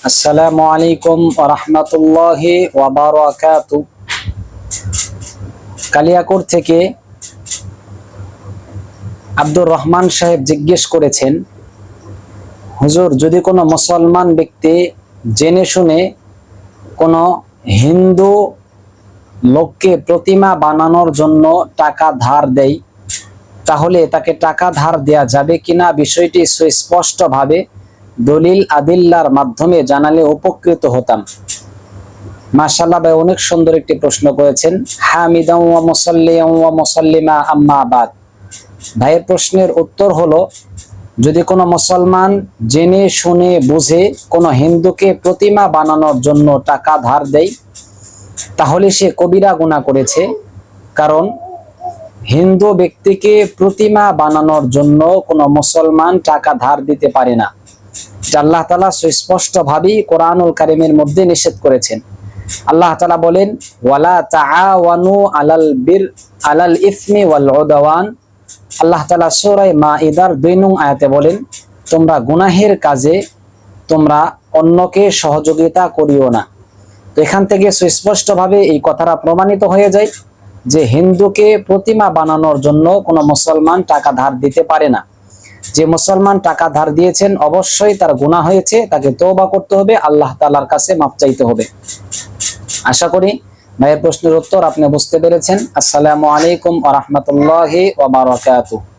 আসসালামু আলাইকুম ওয়া রাহমাতুল্লাহি ওয়া বারাকাতুহু। কালিয়াকোট থেকে আব্দুর রহমান সাহেব জিজ্ঞেস করেছেন, হুজুর, যদি কোনো মুসলমান ব্যক্তি জেনে শুনে কোনো হিন্দু লোককে প্রতিমা বানানোর জন্য টাকা ধার দেয়, তাহলে তাকে টাকা ধার দেয়া যাবে কিনা বিষয়টি সুস্পষ্টভাবে দলিল আদিল্লার মাধ্যমে জানালে উপকৃত হতাম। মাশাআল্লাহ ভাই, অনেক সুন্দর একটি প্রশ্ন করেছেন। হামিদান ওয়া মুসাল্লিয়ান ওয়া মুসাল্লিমা আম্মা বাদ। ভাইয়ের প্রশ্নের উত্তর হলো, যদি কোনো মুসলমান জেনে শুনে বুঝে কোনো হিন্দুকে প্রতিমা বানানোর জন্য টাকা ধার দেয়, তাহলে সে কবিরা গুনাহ করেছে। কারণ হিন্দু ব্যক্তিকে প্রতিমা বানানোর জন্য কোনো মুসলমান টাকা ধার দিতে পারে না। আল্লাহ তাআলা সুস্পষ্টভাবেই কোরআনুল কারীমের মধ্যে নিষেধ করেছেন। আল্লাহ তাআলা বলেন, ওয়ালা তাআওয়ানু আলাল ইসমি ওয়াল উদওয়ান। আল্লাহ তাআলা সূরা মাঈদার 2 নং আয়াতে বলেন, তোমরা গুনাহের কাজে তোমরা অন্যকে সহযোগিতা করিও না। তো এখান থেকে সুস্পষ্টভাবে এই কথাটা প্রমাণিত হয়ে যায় যে হিন্দুকে প্রতিমা বানানোর জন্য কোনো মুসলমান টাকা ধার দিতে পারে না। যে মুসলমান টাকা ধার দিয়েছেন অবশ্যই তার গুনাহ হয়েছে, তাকে তওবা করতে হবে, আল্লাহ তাআলার কাছে মাফ চাইতে হবে। আশা করি ভাইয়ের প্রশ্নের উত্তর আপনি বুঝতে পেরেছেন। আসসালামু আলাইকুম ওয়া রাহমাতুল্লাহি ওয়া বারাকাতুহু।